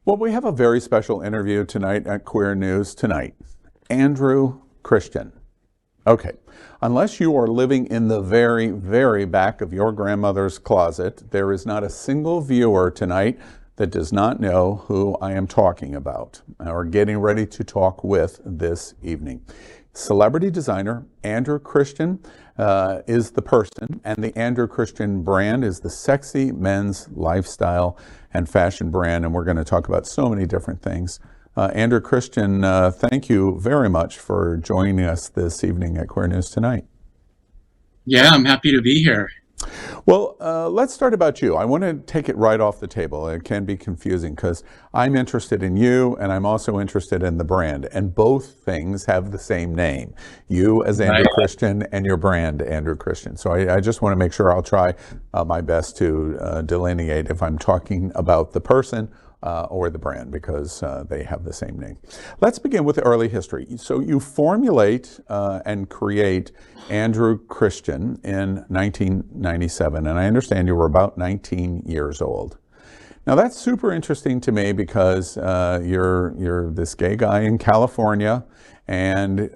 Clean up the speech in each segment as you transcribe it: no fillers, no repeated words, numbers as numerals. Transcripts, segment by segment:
Well, we have a very special interview tonight at Queer News Tonight. Andrew Christian. Okay, unless you are living in the very, very back of your grandmother's closet, there is not a single viewer tonight that does not know who I am talking about or getting ready to talk with this evening. Celebrity designer Andrew Christian is the person, and the Andrew Christian brand is the sexy men's lifestyle and fashion brand, and we're going to talk about so many different things. Andrew Christian, thank you very much for joining us this evening at Queer News Tonight. Yeah, I'm happy to be here. Well, let's start about you. I want to take it right off the table. It can be confusing because I'm interested in you and I'm also interested in the brand. And both things have the same name. You as Andrew Christian and your brand, Andrew Christian. So I just want to make sure I'll try my best to delineate if I'm talking about the person or the brand, because they have the same name. Let's begin with early history. So you formulate and create Andrew Christian in 1997, and I understand you were about 19 years old. Now that's super interesting to me because you're this gay guy in California, and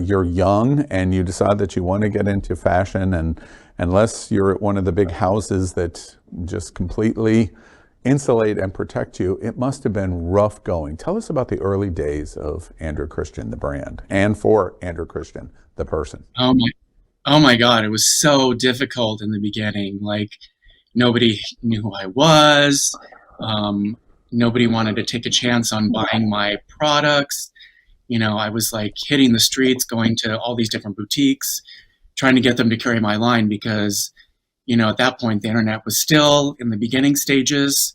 you're young, and you decide that you want to get into fashion, and unless you're at one of the big houses that just completely insulate and protect you, it must have been rough going. Tell us about the early days of Andrew Christian, the brand, and for Andrew Christian, the person. Oh my God, it was so difficult in the beginning. Like, nobody knew who I was. Nobody wanted to take a chance on buying my products. You know, I was like hitting the streets, going to all these different boutiques, trying to get them to carry my line because, you know, at that point, the internet was still in the beginning stages.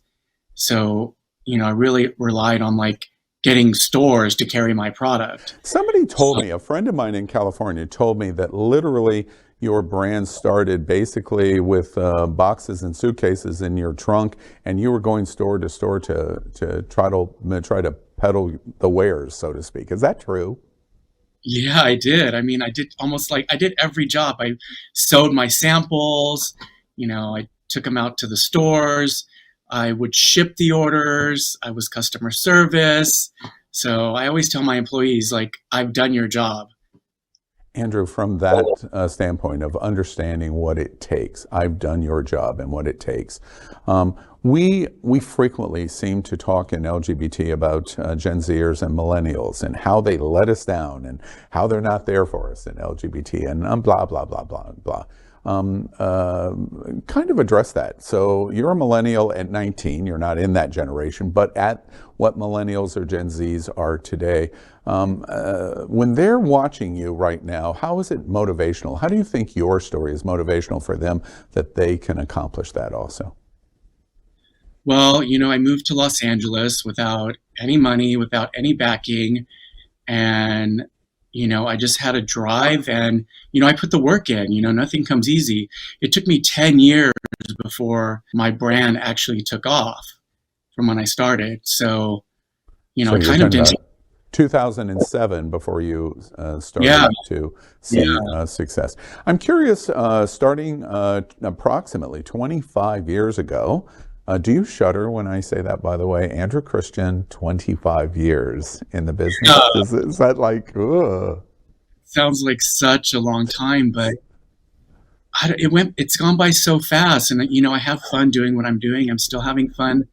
So, you know, I really relied on like getting stores to carry my product. Somebody told me, a friend of mine in California told me that literally your brand started basically with boxes and suitcases in your trunk, and you were going store to store to try to peddle the wares, so to speak. Is that true? Yeah, I did. I mean, I did every job. I sewed my samples, you know, I took them out to the stores. I would ship the orders. I was customer service. So I always tell my employees, like, I've done your job. Andrew, from that standpoint of understanding what it takes, I've done your job and what it takes. We frequently seem to talk in LGBT about Gen Zers and millennials and how they let us down and how they're not there for us in LGBT and blah, blah, blah, blah, blah. Kind of address that. So you're a millennial at 19, you're not in that generation, but at what millennials or Gen Zs are today. When they're watching you right now, how is it motivational? How do you think your story is motivational for them that they can accomplish that also? Well, you know, I moved to Los Angeles without any money, without any backing. And, you know, I just had a drive and, you know, I put the work in, you know, nothing comes easy. It took me 10 years before my brand actually took off from when I started. So, you know, So it you're kind of talking didn't. about 2007 before you started Yeah, to see yeah. success. I'm curious, starting approximately 25 years ago, do you shudder when I say that, by the way? Andrew Christian, 25 years in the business. Uh, Is that like, ugh? Sounds like such a long time, but it's gone by so fast. And, you know, I have fun doing what I'm doing. I'm still having fun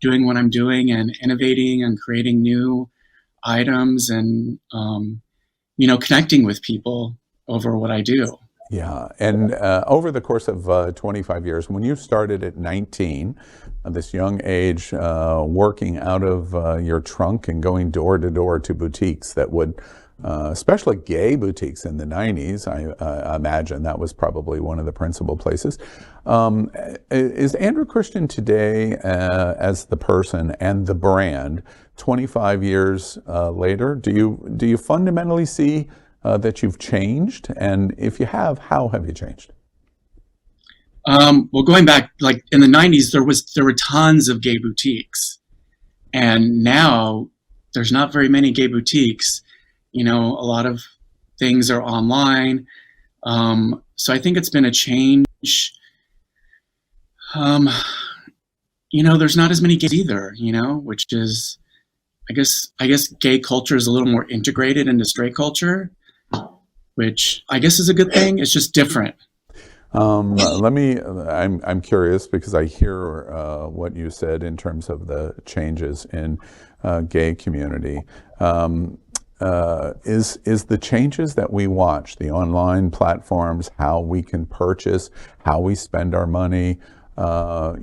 doing what I'm doing and innovating and creating new items and, you know, connecting with people over what I do. Yeah, and over the course of 25 years, when you started at 19, this young age, working out of your trunk and going door to door to boutiques that would, especially gay boutiques in the 90s, I imagine that was probably one of the principal places. Is Andrew Christian today, as the person and the brand, 25 years later, do you fundamentally see that you've changed? And if you have, how have you changed? Well, going back, like in the '90s, there were tons of gay boutiques, and now there's not very many gay boutiques. You know, a lot of things are online. So I think it's been a change. Um, there's not as many gays either, which is, I guess gay culture is a little more integrated into straight culture, which I guess is a good thing. It's just different. I'm curious because I hear what you said in terms of the changes in gay community. Is the changes that we watch, the online platforms, how we can purchase, how we spend our money, the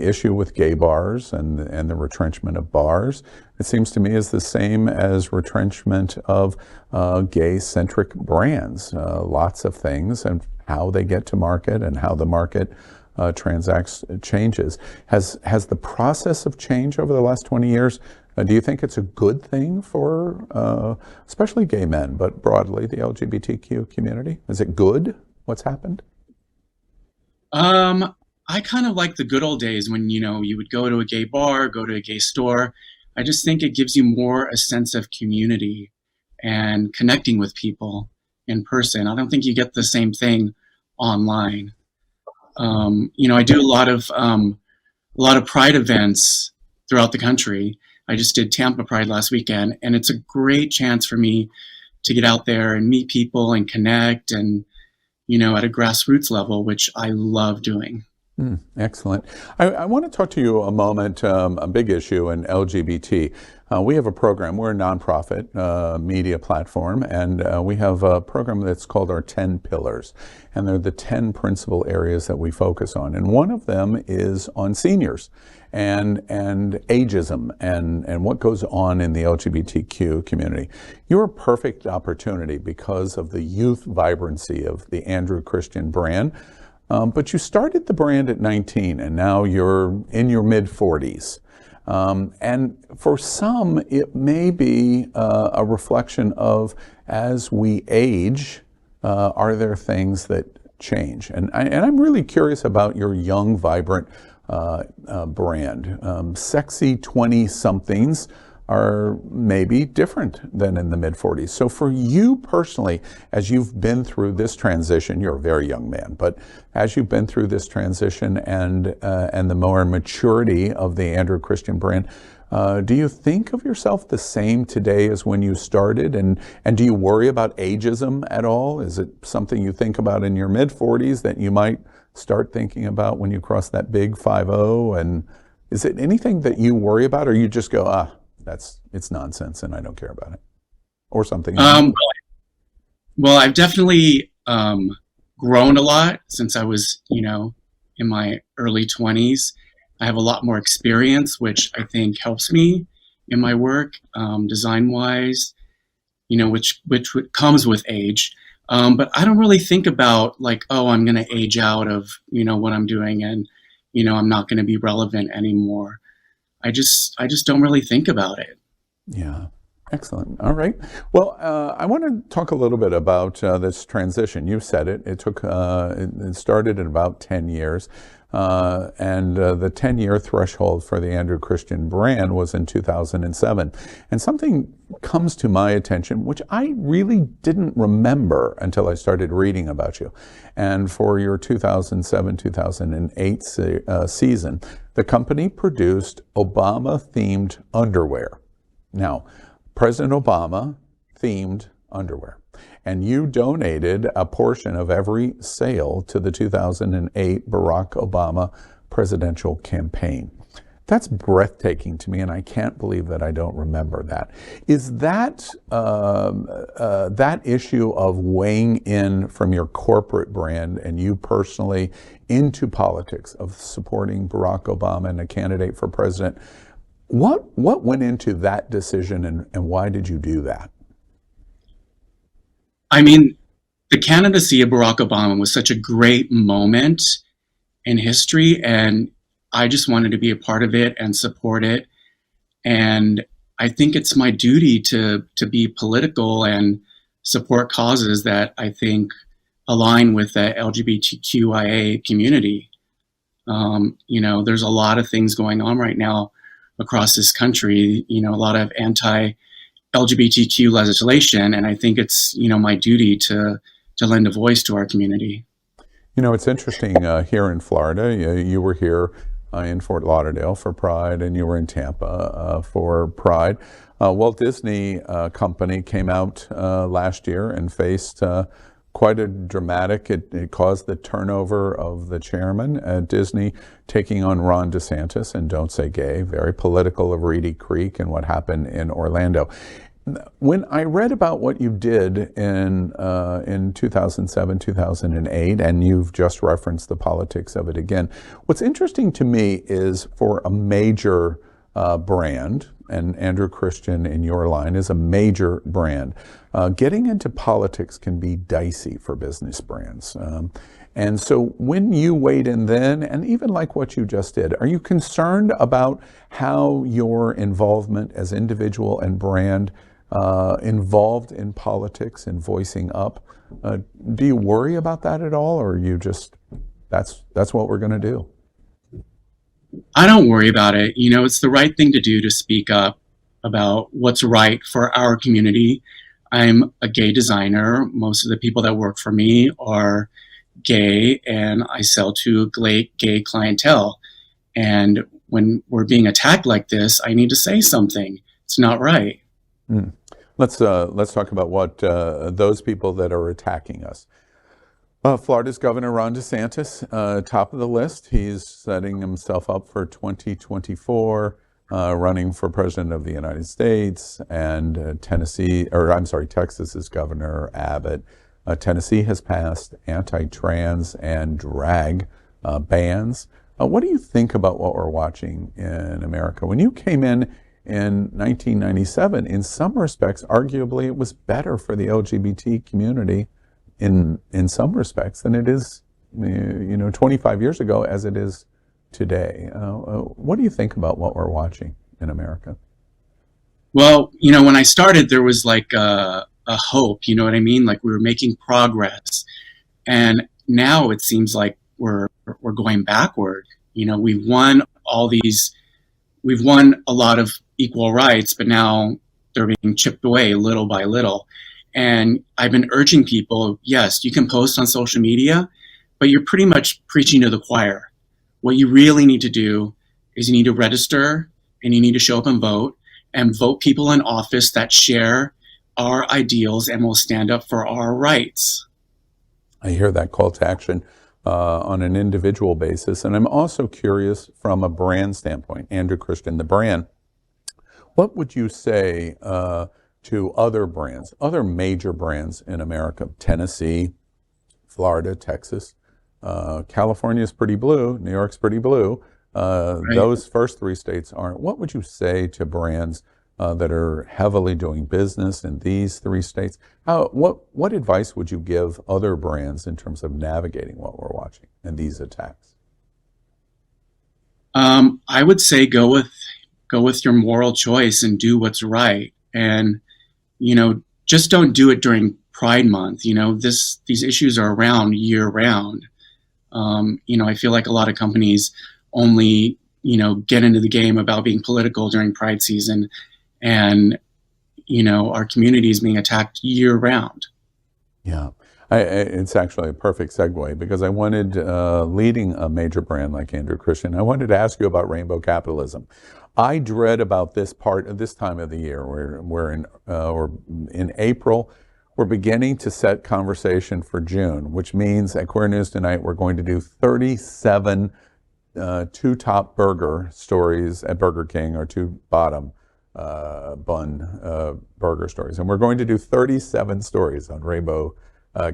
issue with gay bars and the retrenchment of bars, it seems to me is the same as retrenchment of gay-centric brands. Lots of things and how they get to market and how the market transacts changes. Has the process of change over the last 20 years, do you think it's a good thing for especially gay men, but broadly the LGBTQ community? Is it good, what's happened? I kind of like the good old days when, you would go to a gay bar, go to a gay store. I just think it gives you more a sense of community and connecting with people in person. I don't think you get the same thing online. I do a lot of pride events throughout the country. I just did Tampa Pride last weekend, and it's a great chance for me to get out there and meet people and connect and, at a grassroots level, which I love doing. Excellent. I want to talk to you a moment, a big issue in LGBT. We have a program, we're a nonprofit media platform, and we have a program that's called our 10 Pillars. And they're the 10 principal areas that we focus on. And one of them is on seniors and ageism and what goes on in the LGBTQ community. You're a perfect opportunity because of the youth vibrancy of the Andrew Christian brand. But you started the brand at 19 and now you're in your mid-40s. And for some, it may be a reflection of as we age, are there things that change? And I'm really curious about your young, vibrant brand. Sexy 20-somethings are maybe different than in the mid-40s. So for you personally, as you've been through this transition, you're a very young man, but as you've been through this transition and the more maturity of the Andrew Christian brand, do you think of yourself the same today as when you started? And do you worry about ageism at all? Is it something you think about in your mid-40s that you might start thinking about when you cross that big 50? And is it anything that you worry about, or you just go, it's nonsense and I don't care about it, or something? Well, I've definitely grown a lot since I was, in my early 20s. I have a lot more experience, which I think helps me in my work, design-wise, which comes with age. But I don't really think about like, oh, I'm going to age out of, what I'm doing and, I'm not going to be relevant anymore. I just don't really think about it. Yeah. Excellent. All right. Well, I want to talk a little bit about this transition. You said it. It started in about 10 years. And the 10-year threshold for the Andrew Christian brand was in 2007. And something comes to my attention, which I really didn't remember until I started reading about you. And for your 2007-2008 season, the company produced Obama-themed underwear. Now, President Obama themed underwear. And you donated a portion of every sale to the 2008 Barack Obama presidential campaign. That's breathtaking to me, and I can't believe that I don't remember that. Is that that issue of weighing in from your corporate brand and you personally into politics, of supporting Barack Obama and a candidate for president, what went into that decision and why did you do that? I mean, the candidacy of Barack Obama was such a great moment in history, and I just wanted to be a part of it and support it. And I think it's my duty to be political and support causes that I think align with the LGBTQIA community. There's a lot of things going on right now across this country, a lot of anti-LGBTQ legislation, and I think it's, my duty to lend a voice to our community. It's interesting here in Florida. You were here in Fort Lauderdale for Pride, and you were in Tampa for Pride. Walt Disney Company came out last year and faced quite a dramatic, it caused the turnover of the chairman at Disney, taking on Ron DeSantis and Don't Say Gay, very political of Reedy Creek and what happened in Orlando. When I read about what you did in 2007, 2008, and you've just referenced the politics of it again, what's interesting to me is for a major brand, and Andrew Christian in your line is a major brand, getting into politics can be dicey for business brands. And so when you weighed in then, and even like what you just did, are you concerned about how your involvement as individual and brand involved in politics and voicing up? Do you worry about that at all, or are you just, that's what we're going to do? I don't worry about it. You know, it's the right thing to do to speak up about what's right for our community. I'm a gay designer. Most of the people that work for me are gay, and I sell to gay clientele. And when we're being attacked like this, I need to say something. It's not right. Mm. Let's talk about what those people that are attacking us. Florida's Governor Ron DeSantis, top of the list. He's setting himself up for 2024, running for president of the United States. And Texas's Governor Abbott. Tennessee has passed anti-trans and drag bans. What do you think about what we're watching in America? When you came in 1997, in some respects, arguably, it was better for the LGBT community in some respects than it is, 25 years ago as it is today. What do you think about what we're watching in America? Well, when I started, there was like a hope, you know what I mean? Like we were making progress. And now it seems like we're going backward. We've won a lot of equal rights, but now they're being chipped away little by little. And I've been urging people, yes, you can post on social media, but you're pretty much preaching to the choir. What you really need to do is you need to register and you need to show up and vote people in office that share our ideals and will stand up for our rights. I hear that call to action on an individual basis. And I'm also curious from a brand standpoint, Andrew Christian, the brand, what would you say to other brands, other major brands in America? Tennessee, Florida, Texas, California's pretty blue, New York's pretty blue. Right. Those first three states aren't. What would you say to brands that are heavily doing business in these three states? What advice would you give other brands in terms of navigating what we're watching and these attacks? I would say go with your moral choice and do what's right. And, just don't do it during Pride Month. These issues are around year round. I feel like a lot of companies only, get into the game about being political during Pride season. And, our community is being attacked year round. Yeah. It's actually a perfect segue because I wanted, leading a major brand like Andrew Christian, I wanted to ask you about rainbow capitalism. I dread about this time of the year. We're in April. We're beginning to set conversation for June, which means at Queer News Tonight, we're going to do 37 two top burger stories at Burger King or two bottom bun burger stories. And we're going to do 37 stories on rainbow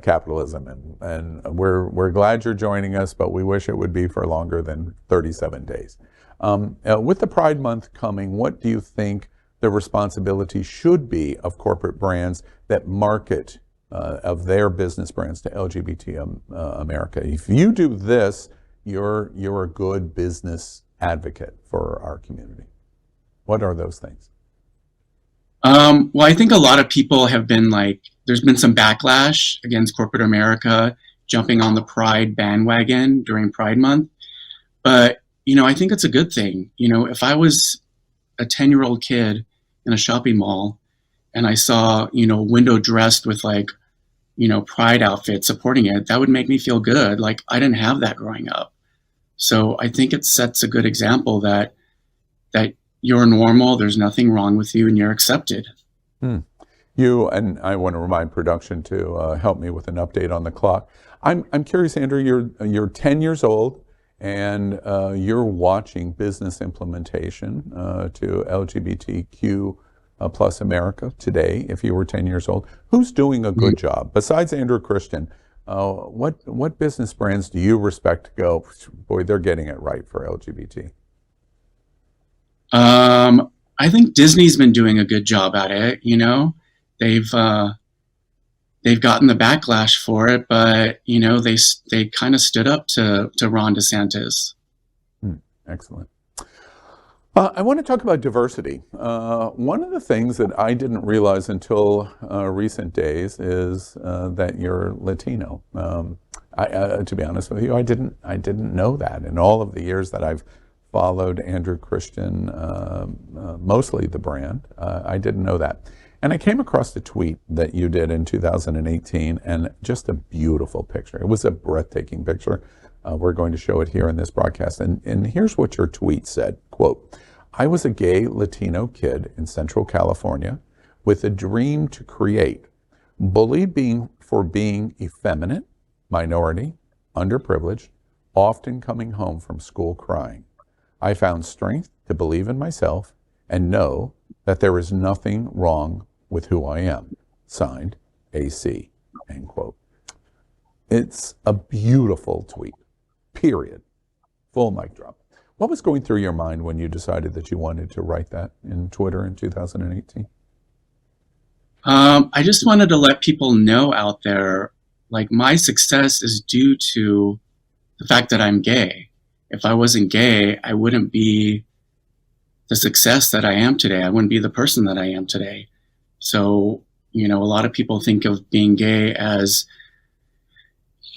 capitalism. And we're glad you're joining us, but we wish it would be for longer than 37 days. With the Pride Month coming, what do you think the responsibility should be of corporate brands that market of their business brands to LGBT America? If you do this, you're a good business advocate for our community. What are those things? Well, I think a lot of people have been there's been some backlash against corporate America jumping on the Pride bandwagon during Pride Month. But, I think it's a good thing. If I was a 10-year-old kid in a shopping mall and I saw, a window dressed with Pride outfit supporting it, that would make me feel good. I didn't have that growing up. So I think it sets a good example that you're normal, there's nothing wrong with you, and you're accepted. Hmm. You, and I want to remind production to help me with an update on the clock. I'm curious, Andrew. You're 10 years old, and you're watching business implementation to LGBTQ plus America today. If you were 10 years old, who's doing a good job besides Andrew Christian? What business brands do you respect to go, boy, they're getting it right for LGBT? I think Disney's been doing a good job at it. They've they've gotten the backlash for it, but they kind of stood up to Ron DeSantis. Excellent. I want to talk about diversity. One of the things that I didn't realize until recent days is that you're Latino. To be honest with you, I didn't know that. In all of the years that I've followed Andrew Christian, mostly the brand, I didn't know that. And I came across a tweet that you did in 2018, and just a beautiful picture. It was a breathtaking picture. We're going to show it here in this broadcast. And here's what your tweet said, quote, "I was a gay Latino kid in Central California with a dream to create, bullied for being effeminate, minority, underprivileged, often coming home from school crying. I found strength to believe in myself and know that there is nothing wrong with who I am. Signed, AC," end quote. It's a beautiful tweet, period. Full mic drop. What was going through your mind when you decided that you wanted to write that in Twitter in 2018? I just wanted to let people know out there, like, my success is due to the fact that I'm gay. If I wasn't gay, I wouldn't be the success that I am today. I wouldn't be the person that I am today. So, a lot of people think of being gay as,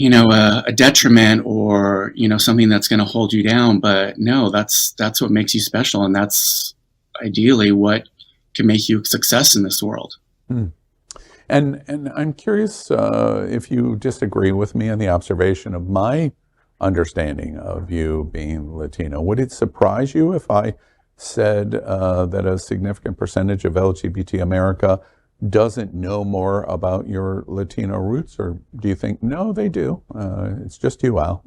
a detriment or, something that's going to hold you down. But no, that's what makes you special. And that's ideally what can make you a success in this world. Hmm. And I'm curious if you disagree with me on the observation of my understanding of you being Latino. Would it surprise you if I said that a significant percentage of LGBT America doesn't know more about your Latino roots? Or do you think, no, they do? It's just you, Al.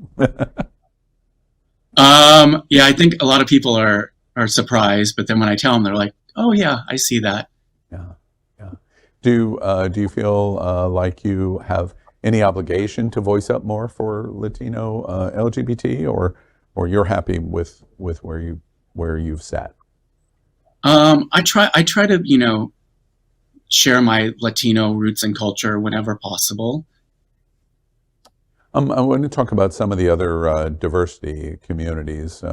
Yeah, I think a lot of people are surprised, but then when I tell them, they're like, "Oh yeah, I see that." Yeah, yeah. Do you feel like you have any obligation to voice up more for Latino LGBT, or you're happy with where you've sat? I try to share my Latino roots and culture whenever possible. I want to talk about some of the other diversity communities.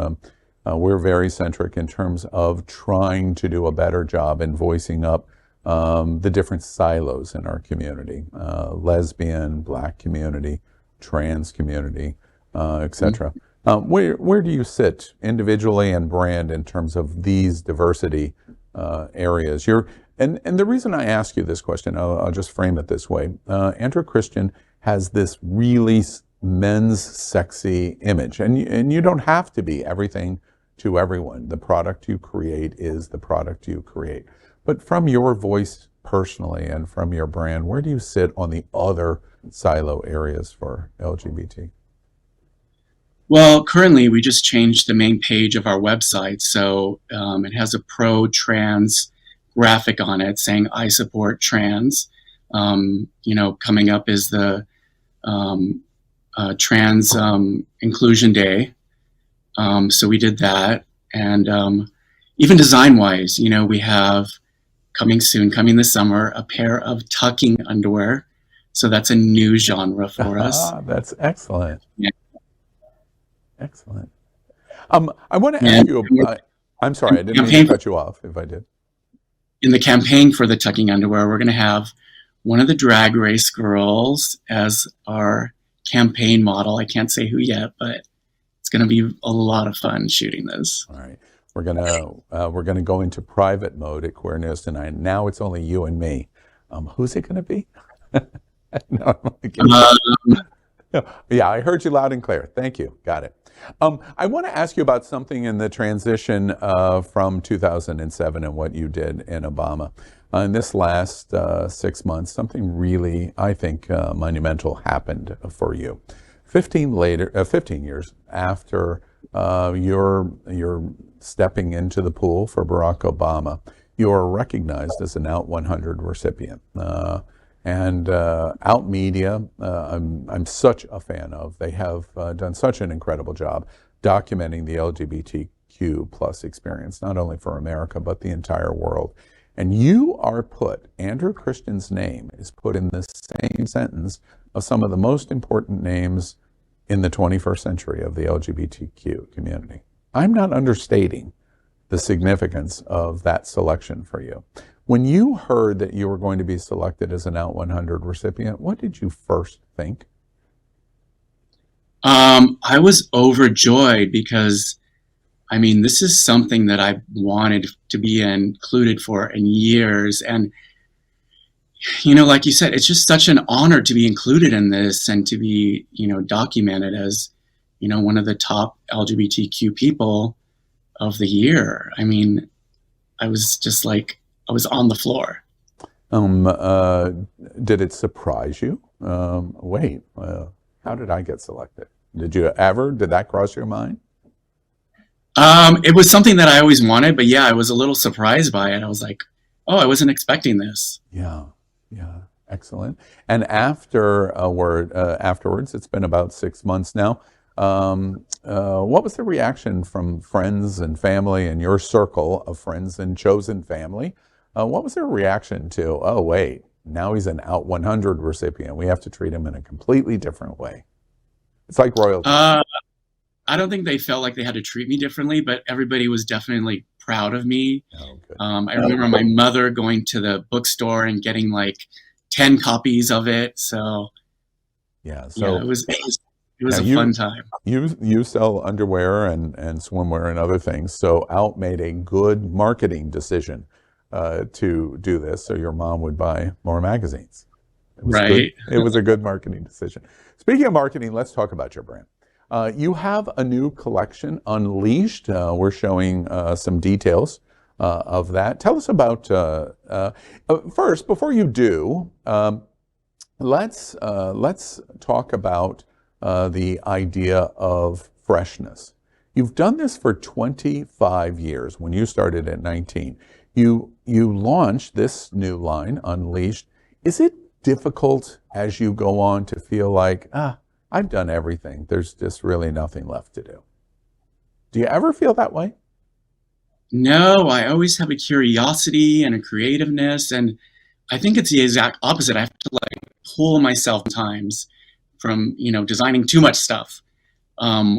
We're very centric in terms of trying to do a better job in voicing up the different silos in our community: lesbian, Black community, trans community, etc. Where do you sit individually and brand in terms of these diversity areas? And the reason I ask you this question, I'll just frame it this way. Andrew Christian has this really men's sexy image, and you don't have to be everything to everyone. The product you create is the product you create. But from your voice personally and from your brand, where do you sit on the other silo areas for LGBT? Well, currently we just changed the main page of our website, so it has a pro-trans graphic on it saying "I support trans." Coming up is the Trans Inclusion Day, so we did that, and even design-wise, we have coming this summer a pair of tucking underwear, so that's a new genre for us. That's excellent. Yeah. Excellent. I want to ask you. I'm sorry, I didn't mean to cut you off. If I did. In the campaign for the tucking underwear, we're going to have one of the Drag Race girls as our campaign model. I can't say who yet, but it's going to be a lot of fun shooting this. All right, we're gonna go into private mode at Queer News tonight. Now it's only you and me. Who's it going to be? No, yeah, I heard you loud and clear. Thank you. Got it. I want to ask you about something in the transition from 2007 and what you did in Obama. In this last 6 months, something really, I think, monumental happened for you. 15 years after your stepping into the pool for Barack Obama, you are recognized as an Out 100 recipient. And Out Media, I'm such a fan of. They have done such an incredible job documenting the LGBTQ plus experience, not only for America, but the entire world. And Andrew Christian's name is put in the same sentence of some of the most important names in the 21st century of the LGBTQ community. I'm not understating the significance of that selection for you. When you heard that you were going to be selected as an Out 100 recipient, what did you first think? I was overjoyed because, I mean, this is something that I wanted to be included for in years. And, like you said, it's just such an honor to be included in this and to be, documented as, one of the top LGBTQ people of the year. I mean, I was just like, I was on the floor. Did it surprise you? How did I get selected? Did that cross your mind? It was something that I always wanted, but yeah, I was a little surprised by it. I was like, oh, I wasn't expecting this. Yeah, excellent. And afterwards, it's been about 6 months now. What was the reaction from friends and family and your circle of friends and chosen family? What was their reaction to, oh, wait, now he's an Out 100 recipient. We have to treat him in a completely different way. It's like royalty. I don't think they felt like they had to treat me differently, but everybody was definitely proud of me. Oh, good. I remember my mother going to the bookstore and getting like 10 copies of it. So yeah, it was a fun time. You sell underwear and swimwear and other things. So Out made a good marketing decision to do this, so your mom would buy more magazines. Right. It was a good marketing decision. Speaking of marketing, let's talk about your brand. You have a new collection, Unleashed. We're showing some details of that. Tell us about, first, before you do, let's talk about the idea of freshness. You've done this for 25 years. When you started at 19, you launched this new line, Unleashed. Is it difficult as you go on to feel like, I've done everything, there's just really nothing left to do? Do you ever feel that way? No, I always have a curiosity and a creativeness, and I think it's the exact opposite. I have to like pull myself sometimes from designing too much stuff,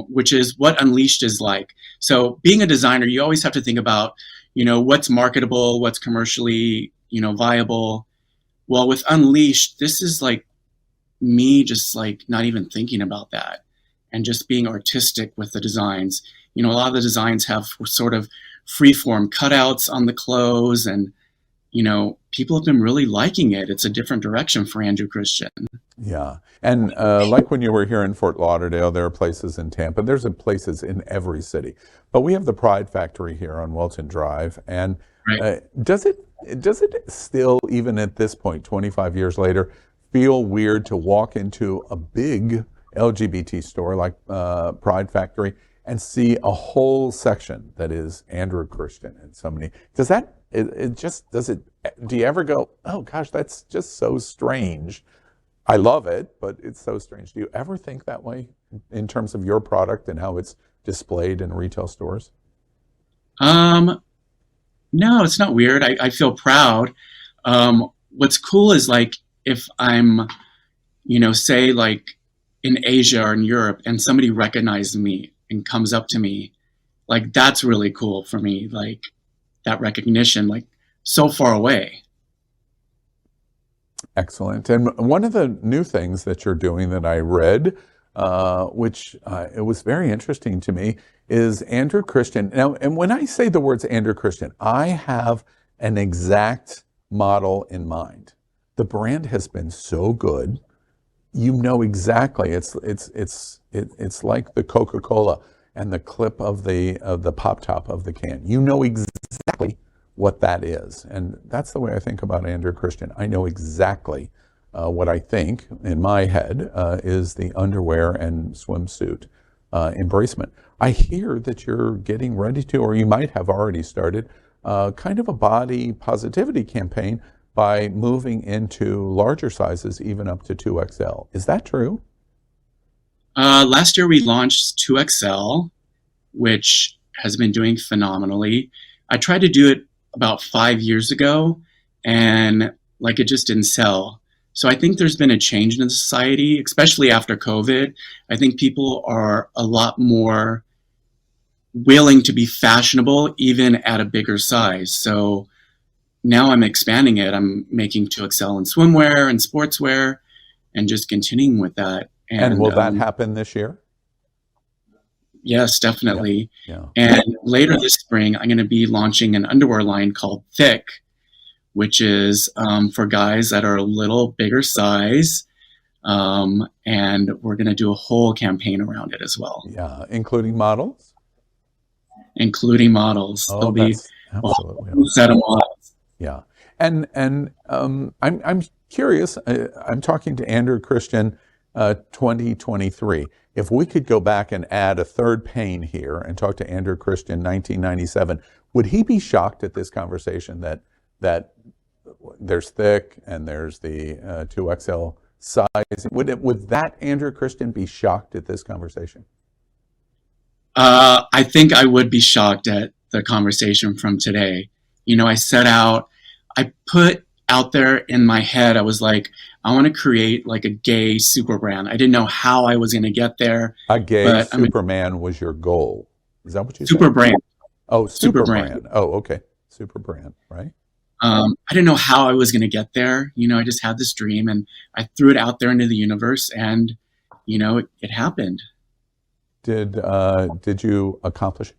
which is what Unleashed is like. So being a designer, you always have to think about what's marketable, what's commercially viable. Well, with Unleashed, this is like me just like not even thinking about that and just being artistic with the designs. A lot of the designs have sort of freeform cutouts on the clothes, and people have been really liking it. It's a different direction for Andrew Christian. Yeah. And like when you were here in Fort Lauderdale, there are places in Tampa. There's places in every city. But we have the Pride Factory here on Wilton Drive. And Right. Does it still, even at this point, 25 years later, feel weird to walk into a big LGBT store like Pride Factory and see a whole section that is Andrew Christian and so many? Do you ever go, oh gosh, that's just so strange? I love it, but it's so strange. Do you ever think that way in terms of your product and how it's displayed in retail stores? No, it's not weird. I feel proud. What's cool is like if I'm, say like in Asia or in Europe and somebody recognizes me and comes up to me, like that's really cool for me. Like that recognition, like so far away. Excellent. And one of the new things that you're doing that I read, which it was very interesting to me, is Andrew Christian. Now, and when I say the words Andrew Christian, I have an exact model in mind. The brand has been so good. You know exactly. It's it's like the Coca-Cola and the clip of the pop top of the can. You know exactly what that is, and that's the way I think about Andrew Christian. I know exactly what I think in my head is the underwear and swimsuit embracement. I hear that you're getting ready to, or you might have already started, kind of a body positivity campaign by moving into larger sizes, even up to 2XL. Is that true? Last year we launched 2XL, which has been doing phenomenally. I tried to do it about 5 years ago, and like it just didn't sell. So I think there's been a change in society, especially after COVID. I think people are a lot more willing to be fashionable, even at a bigger size. So now I'm expanding it. I'm making 2XL in swimwear and sportswear, and just continuing with that. And will that happen this year? Yes, Yeah. definitely. Yeah. And later this spring, I'm going to be launching an underwear line called Thick, which is for guys that are a little bigger size. And we're going to do a whole campaign around it as well, Yeah, including models? including models. Oh, There'll be that's a absolutely whole set of models. yeah. And I'm curious. I'm talking to Andrew Christian, 2023. If we could go back and add a third pane here and talk to Andrew Christian, 1997, would he be shocked at this conversation that there's thick and there's the 2XL size? Would that Andrew Christian be shocked at this conversation? I think I would be shocked at the conversation from today. I put out there in my head, I was like, I want to create like a gay super brand. I didn't know how I was going to get there. A gay but Superman was your goal. Is that what you super said? brand. Oh, Super super brand. brand. Oh, okay. Super brand, right? I didn't know how I was going to get there. I just had this dream and I threw it out there into the universe, and it happened. Did you accomplish?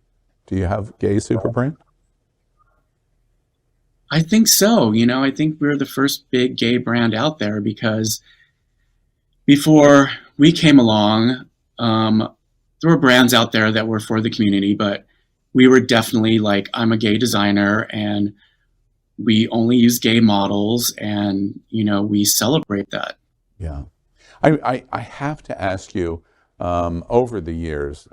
Do you have gay super brand? I think so. I think we're the first big gay brand out there, because before we came along, there were brands out there that were for the community, but we were definitely like, I'm a gay designer and we only use gay models, and we celebrate that. Yeah. I have to ask you, over the years,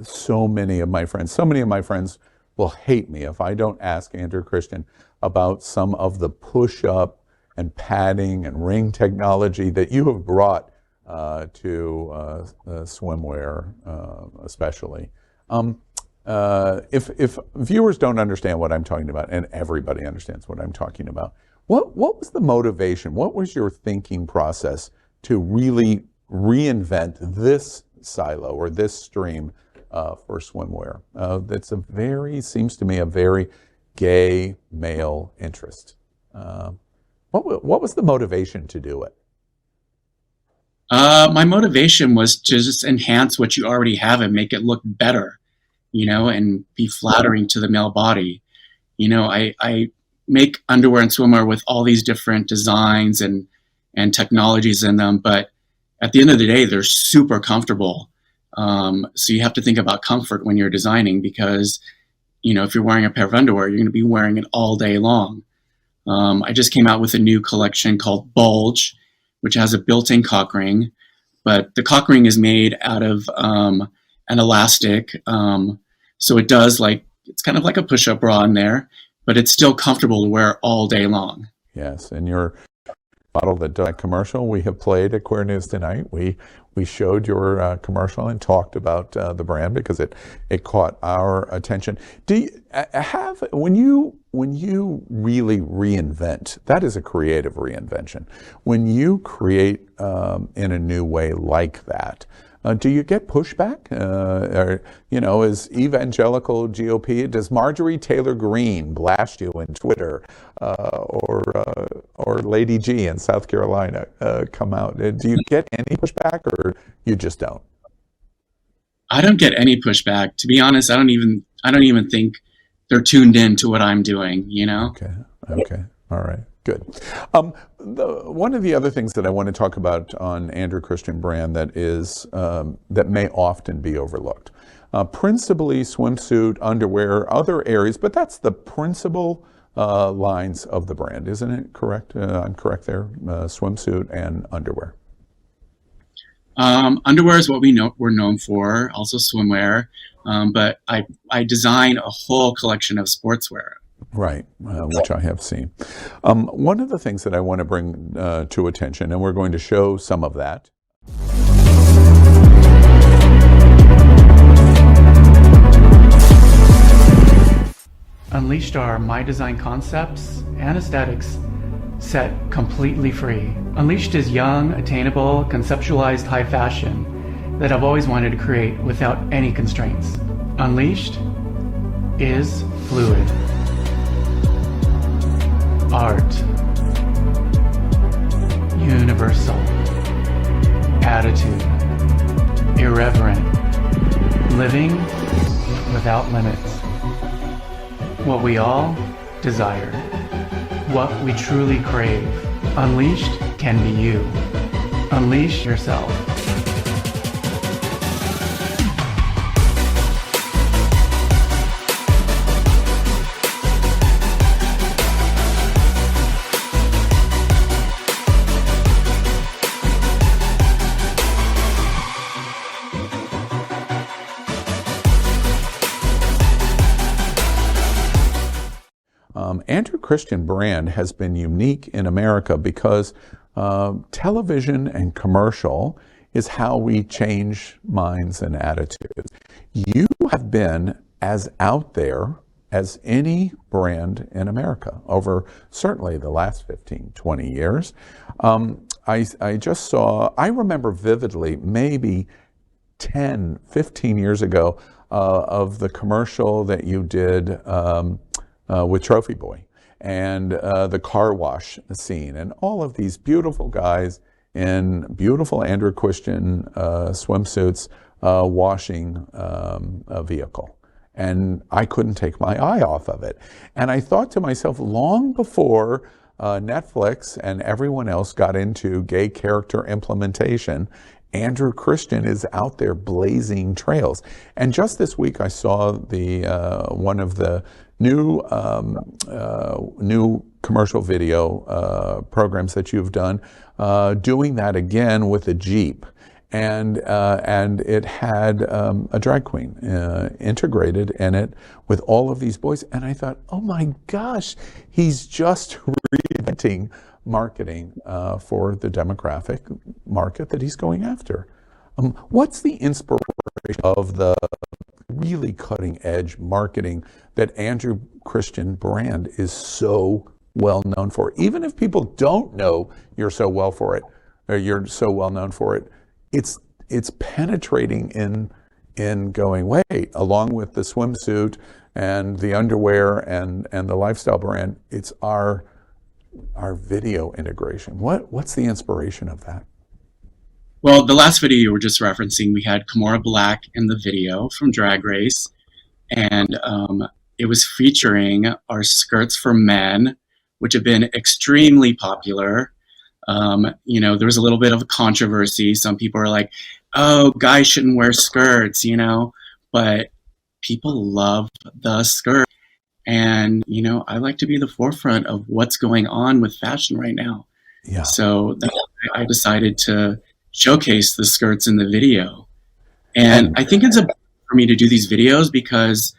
so many of my friends will hate me if I don't ask Andrew Christian about some of the push-up and padding and ring technology that you have brought to swimwear, especially. If viewers don't understand what I'm talking about, and everybody understands what I'm talking about, what was the motivation? What was your thinking process to really reinvent this silo or this stream for swimwear? Seems to me a very gay male interest. What was the motivation to do it? My motivation was to just enhance what you already have and make it look better, and be flattering to the male body. I make underwear and swimwear with all these different designs and technologies in them, but at the end of the day, they're super comfortable. So you have to think about comfort when you're designing, because if you're wearing a pair of underwear, you're going to be wearing it all day long. I just came out with a new collection called Bulge, which has a built-in cock ring, but the cock ring is made out of an elastic. So it's kind of like a push-up bra in there, but it's still comfortable to wear all day long. Yes, and your model, that commercial we have played at Queer News Tonight, we showed your commercial and talked about the brand because it caught our attention. Do you when you really reinvent? That is a creative reinvention. When you create in a new way like that, do you get pushback? As evangelical GOP, does Marjorie Taylor Greene blast you in Twitter, or Lady G in South Carolina come out? Do you get any pushback, or you just don't? I don't get any pushback. To be honest, I don't even think they're tuned in to what I'm doing. Okay. All right. Good. One of the other things that I want to talk about on Andrew Christian brand that is that may often be overlooked, principally swimsuit, underwear, other areas, but that's the principal lines of the brand, isn't it? Correct? I'm correct there. Swimsuit and underwear. Underwear is what we're known for, also swimwear, but I design a whole collection of sportswear. Right, which I have seen. One of the things that I want to bring to attention, and we're going to show some of that. Unleashed are my design concepts and aesthetics set completely free. Unleashed is young, attainable, conceptualized high fashion that I've always wanted to create without any constraints. Unleashed is fluid. Art. Universal. Attitude. Irreverent. Living without limits. What we all desire. What we truly crave. Unleashed can be you. Unleash yourself. Andrew Christian brand has been unique in America because television and commercial is how we change minds and attitudes. You have been as out there as any brand in America over certainly the last 15, 20 years. I just saw, I remember vividly, maybe 10, 15 years ago, of the commercial that you did with Trophy Boy and the car wash scene and all of these beautiful guys in beautiful Andrew Christian swimsuits washing a vehicle. And I couldn't take my eye off of it. And I thought to myself, long before Netflix and everyone else got into gay character implementation, Andrew Christian is out there blazing trails. And just this week, I saw the one of the new commercial video programs that you've done, doing that again with a Jeep, and it had a drag queen integrated in it with all of these boys. And I thought, oh my gosh, he's just reinventing marketing for the demographic market that he's going after. What's the inspiration of the really cutting edge marketing that Andrew Christian brand is so well known for? Even if people don't know you're so well for it, or you're so well known for it, it's penetrating in going, wait, along with the swimsuit and the underwear and the lifestyle brand, it's our video integration. What's the inspiration of that? Well, the last video you were just referencing, we had Kimora Black in the video from Drag Race, and it was featuring our skirts for men, which have been extremely popular. There was a little bit of a controversy. Some people are like, oh, guys shouldn't wear skirts, but people love the skirt. And, I like to be the forefront of what's going on with fashion right now. Yeah. So I decided to showcase the skirts in the video. And I think it's important for me to do these videos because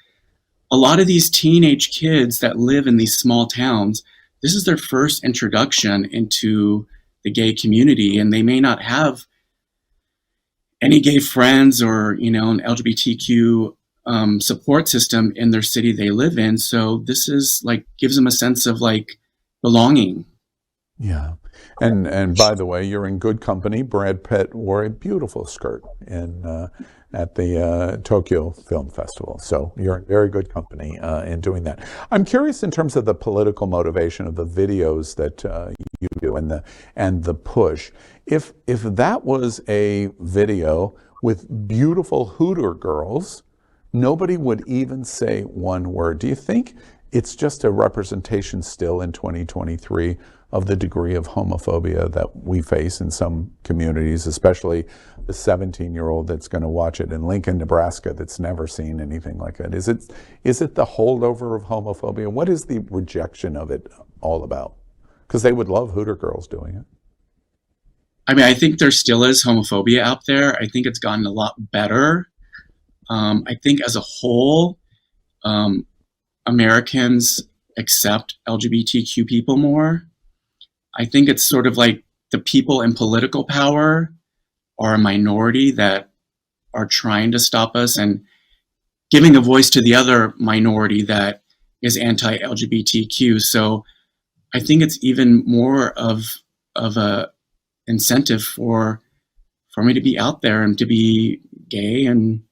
a lot of these teenage kids that live in these small towns, this is their first introduction into the gay community, and they may not have any gay friends or, an LGBTQ support system in their city they live in. So this is gives them a sense of belonging. Yeah. And by the way, you're in good company. Brad Pitt wore a beautiful skirt at the Tokyo Film Festival. So you're in very good company in doing that. I'm curious in terms of the political motivation of the videos that you do and the push. If that was a video with beautiful Hooter girls, nobody would even say one word. Do you think it's just a representation still in 2023 of the degree of homophobia that we face in some communities, especially the 17-year-old that's going to watch it in Lincoln, Nebraska, that's never seen anything like that. Is it the holdover of homophobia? What is the rejection of it all about? Because they would love Hooter girls doing it. I mean, I think there still is homophobia out there. I think it's gotten a lot better. I think as a whole, Americans accept LGBTQ people more. I think it's sort of like the people in political power are a minority that are trying to stop us and giving a voice to the other minority that is anti-LGBTQ. So I think it's even more of a incentive for me to be out there and to be gay and,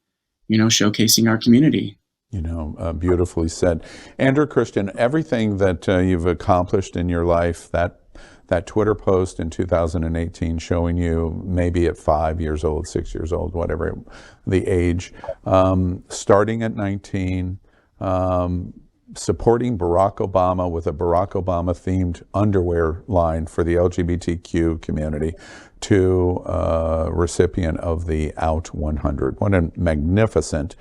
showcasing our community. Beautifully said. Andrew Christian, everything that you've accomplished in your life, that Twitter post in 2018 showing you maybe at 5 years old, 6 years old, whatever the age, starting at 19, supporting Barack Obama with a Barack Obama themed underwear line for the LGBTQ community, to recipient of the Out 100. What a magnificent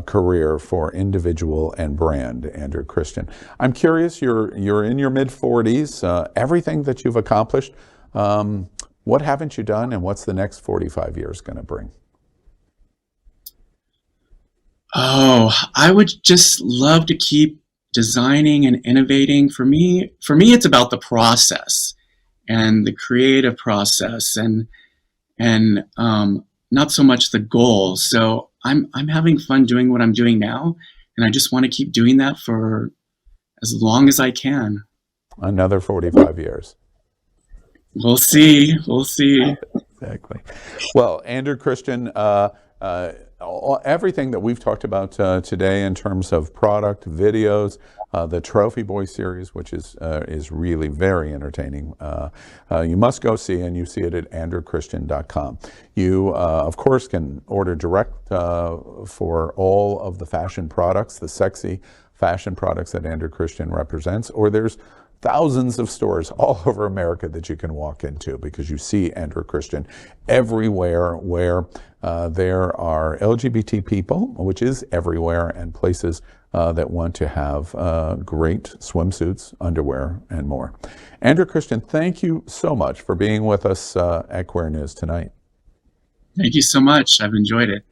career for individual and brand, Andrew Christian. I'm curious, you're in your mid-40s, everything that you've accomplished, what haven't you done, and what's the next 45 years going to bring? Oh, I would just love to keep designing and innovating. For me, it's about the process and the creative process, and not so much the goal. So I'm having fun doing what I'm doing now, and I just want to keep doing that for as long as I can. Another 45 years. We'll see. Exactly. Well, Andrew Christian, everything that we've talked about today in terms of product, videos, the Trophy Boy series, which is really very entertaining. You must go see, and you see it at andrewchristian.com. You, of course, can order direct for all of the fashion products, the sexy fashion products that Andrew Christian represents, or there's thousands of stores all over America that you can walk into, because you see Andrew Christian everywhere where there are LGBT people, which is everywhere, and places that want to have great swimsuits, underwear, and more. Andrew Christian, thank you so much for being with us at Queer News tonight. Thank you so much. I've enjoyed it.